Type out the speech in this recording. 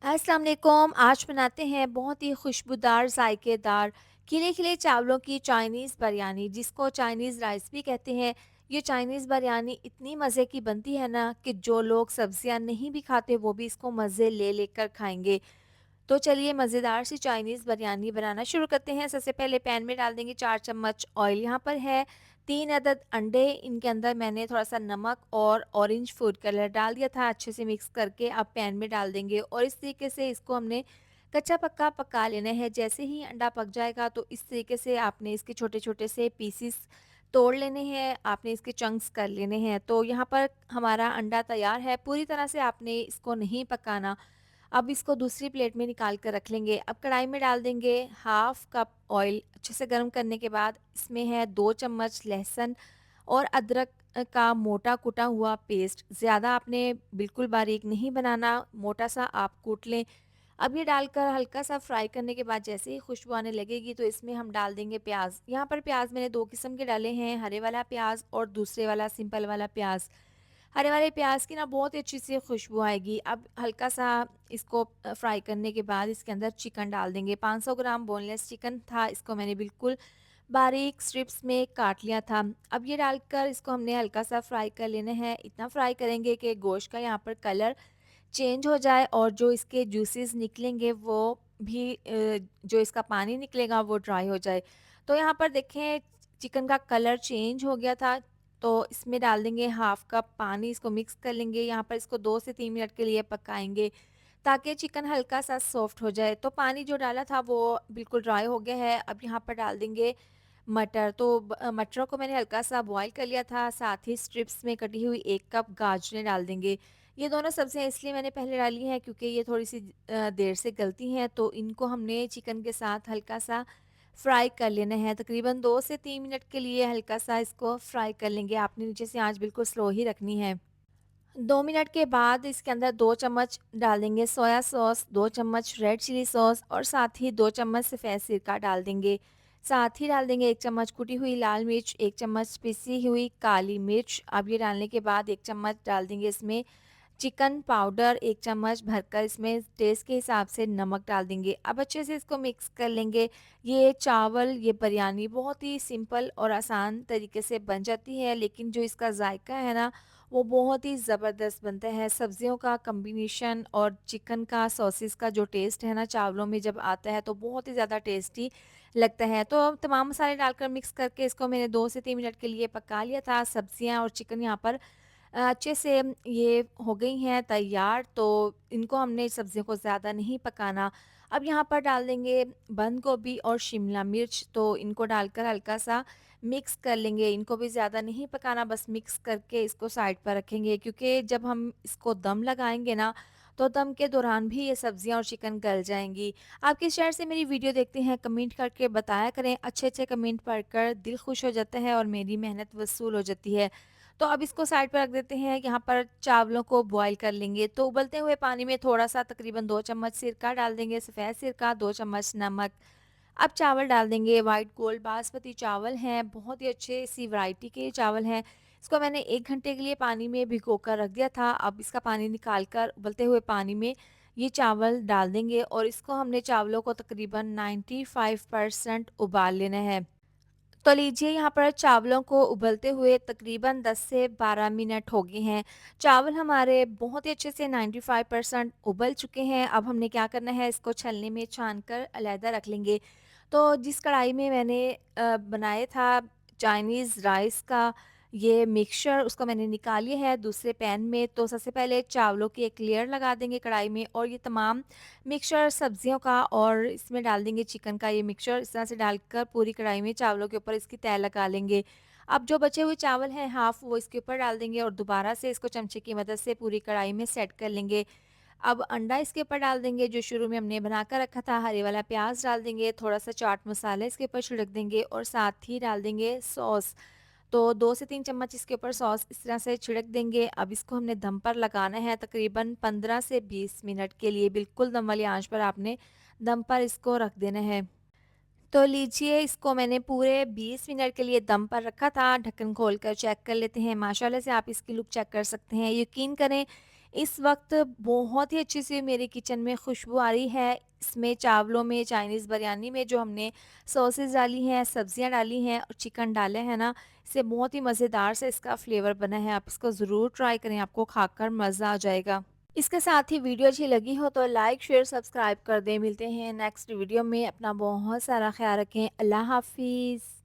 अस्सलाम वालेकुम। आज बनाते हैं बहुत ही खुशबूदार, ज़ायकेदार, खिले-खिले चावलों की चाइनीज़ बिरयानी, जिसको चाइनीज़ राइस भी कहते हैं। ये चाइनीज़ बिरयानी इतनी मज़े की बनती है ना कि जो लोग सब्ज़ियाँ नहीं भी खाते, वो भी इसको मज़े ले लेकर खाएँगे। तो चलिए मज़ेदार सी चाइनीज़ बिरयानी बनाना शुरू करते हैं। सबसे पहले पैन में डाल देंगे 4 चम्मच ऑयल। यहाँ पर है 3 अदद अंडे, इनके अंदर मैंने थोड़ा-सा नमक और ऑरेंज फूड कलर डाल दिया था, अच्छे से मिक्स करके अब पैन में डाल देंगे और इस तरीके से इसको हमने कच्चा-पक्का पका लेना है। जैसे ही अंडा पक जाएगा तो इस तरीके से आपने इसके छोटे-छोटे से पीसेस तोड़ लेने हैं, आपने इसके चंक्स कर लेने हैं। तो यहाँ पर हमारा अंडा तैयार है, पूरी तरह से आपने इसको नहीं पकाना। अब इसको दूसरी प्लेट में निकाल कर रख लेंगे। अब कढ़ाई में डाल देंगे हाफ़ कप ऑयल। अच्छे से गर्म करने के बाद इसमें है 2 चम्मच लहसुन और अदरक का मोटा कुटा हुआ पेस्ट। ज़्यादा आपने बिल्कुल बारीक नहीं बनाना, मोटा-सा आप कूट लें। अब ये डालकर हल्का-सा फ्राई करने के बाद जैसे ही खुशबू आने लगेगी तो इसमें हम डाल देंगे प्याज़। यहाँ पर प्याज़ मैंने 2 किस्म के डाले हैं, हरे वाला प्याज़ और दूसरे वाला सिंपल वाला प्याज़। हरे वाले प्याज़ की ना बहुत ही अच्छी सी खुशबू आएगी। अब हल्का-सा इसको फ्राई करने के बाद इसके अंदर चिकन डाल देंगे। 500 ग्राम बोनलेस चिकन था, इसको मैंने बिल्कुल बारीक स्ट्रिप्स में काट लिया था। अब ये डालकर इसको हमने हल्का-सा फ्राई कर लेना है। इतना फ्राई करेंगे कि गोश्त का यहाँ पर कलर चेंज हो जाए और जो इसके जूसेस निकलेंगे वो भी जो इसका पानी निकलेगा वो ड्राई हो जाए। तो यहाँ पर देखें चिकन का कलर चेंज हो गया था, तो इसमें डाल देंगे हाफ़ कप पानी, इसको मिक्स कर लेंगे। यहाँ पर इसको 2 से 3 मिनट के लिए पकाएँगे ताकि चिकन हल्का-सा सॉफ्ट हो जाए। तो पानी जो डाला था वो बिल्कुल ड्राई हो गया है। अब यहाँ पर डाल देंगे मटर। तो मटरों को मैंने हल्का-सा बॉयल कर लिया था, साथ ही स्ट्रिप्स में कटी हुई 1 कप गाजरें डाल देंगे। ये दोनों सब्जियाँ इसलिए मैंने पहले डाली हैं क्योंकि ये थोड़ी-सी देर से गलती हैं, तो इनको हमने चिकन के साथ हल्का-सा फ्राई कर लेना है। तकरीबन 2 से 3 मिनट के लिए हल्का-सा इसको फ्राई कर लेंगे। आपने नीचे से आँच बिल्कुल स्लो ही रखनी है। 2 मिनट के बाद इसके अंदर 2 चम्मच डाल देंगे सोया सॉस, 2 चम्मच रेड चिली सॉस और साथ ही 2 चम्मच सफ़ेद सिरका डाल देंगे। साथ ही डाल देंगे 1 चम्मच कुटी हुई लाल मिर्च, 1 चम्मच पिसी हुई काली मिर्च। अब ये डालने के बाद 1 चम्मच डाल देंगे इसमें चिकन पाउडर, 1 चम्मच भरकर इसमें टेस्ट के हिसाब से नमक डाल देंगे। अब अच्छे से इसको मिक्स कर लेंगे। ये चावल, ये बिरयानी बहुत ही सिंपल और आसान तरीके से बन जाती है, लेकिन जो इसका ज़ायका है ना, वो बहुत ही ज़बरदस्त बनता है। सब्जियों का कॉम्बिनेशन और चिकन का, सॉसेस का जो टेस्ट है ना, चावलों में जब आता है तो बहुत ही ज़्यादा टेस्टी लगता है। तो तमाम मसाले डालकर मिक्स करके इसको मैंने 2 से 3 मिनट के लिए पका लिया था। सब्जियाँ और चिकन यहाँ पर अच्छे से ये हो गई हैं तैयार, तो इनको हमने सब्जियों को ज़्यादा नहीं पकाना। अब यहाँ पर डाल देंगे बंद गोभी और शिमला मिर्च, तो इनको डालकर हल्का-सा मिक्स कर लेंगे। इनको भी ज़्यादा नहीं पकाना, बस मिक्स करके इसको साइड पर रखेंगे क्योंकि जब हम इसको दम लगाएँगे ना, तो दम के दौरान भी ये सब्जियाँ और चिकन गल जाएँगी। आप किस शहर से मेरी वीडियो देखते हैं, कमेंट करके बताया करें। अच्छे-अच्छे कमेंट पढ़कर दिल खुश हो जाता है और मेरी मेहनत वसूल हो जाती है। तो अब इसको साइड पर रख देते हैं। यहाँ पर चावलों को बॉयल कर लेंगे। तो उबलते हुए पानी में थोड़ा-सा तकरीबन 2 चम्मच सिरका डाल देंगे, सफ़ेद सिरका, 2 चम्मच नमक। अब चावल डाल देंगे, व्हाइट गोल्ड बासमती चावल हैं, बहुत ही अच्छे सी वैरायटी के चावल हैं। इसको मैंने 1 घंटे के लिए पानी में भिगोकर रख दिया था। अब इसका पानी निकाल कर उबलते हुए पानी में ये चावल डाल देंगे और इसको हमने चावलों को तकरीबन 95% उबाल लेना है। तो लीजिए यहाँ पर चावलों को उबलते हुए तकरीबन 10 से 12 मिनट हो गए हैं। चावल हमारे बहुत ही अच्छे से 95% उबल चुके हैं। अब हमने क्या करना है, इसको छलनी में छान कर अलहदा रख लेंगे। तो जिस कढ़ाई में मैंने बनाया था चाइनीज़ राइस का ये मिक्सचर, उसको मैंने निकाल लिया है दूसरे पैन में। तो सबसे पहले चावलों की एक लेयर लगा देंगे कढ़ाई में और ये तमाम मिक्सचर सब्जियों का और इसमें डाल देंगे चिकन का ये मिक्सचर। इस तरह से डालकर पूरी कढ़ाई में चावलों के ऊपर इसकी तह लगा लेंगे। अब जो बचे हुए चावल हैं हाफ़, वो इसके ऊपर डाल देंगे और दोबारा से इसको चमचे की मदद से पूरी कढ़ाई में सेट कर लेंगे। अब अंडा इसके ऊपर डाल देंगे जो शुरू में हमने बना कर रखा था, हरे वाला प्याज़ डाल देंगे, थोड़ा-सा चाट मसाला इसके ऊपर छिड़क देंगे और साथ ही डाल देंगे सॉस। तो 2 से 3 चम्मच इसके ऊपर सॉस इस तरह से छिड़क देंगे। अब इसको हमने दम पर लगाना है तकरीबन 15 से 20 मिनट के लिए, बिल्कुल दम वाली आंच पर आपने दम पर इसको रख देना है। तो लीजिए इसको मैंने पूरे 20 मिनट के लिए दम पर रखा था। ढक्कन खोलकर चेक कर लेते हैं। माशाल्लाह से आप इसकी लुक चेक कर सकते हैं। यकीन करें इस वक़्त बहुत ही अच्छी सी मेरे किचन में खुशबू आ रही है। इसमें चावलों में, चाइनीज़ बिरयानी में जो हमने सॉसेज़ डाली हैं, सब्जियाँ डाली हैं और चिकन डाले हैं ना, इससे बहुत ही मज़ेदार सा इसका फ्लेवर बना है। आप इसको ज़रूर ट्राई करें, आपको खाकर मज़ा आ जाएगा। इसके साथ ही वीडियो अच्छी लगी हो तो लाइक, शेयर, सब्सक्राइब कर दें। मिलते हैं नेक्स्ट वीडियो में। अपना बहुत सारा ख़्याल रखें। अल्लाह हाफ़िज़।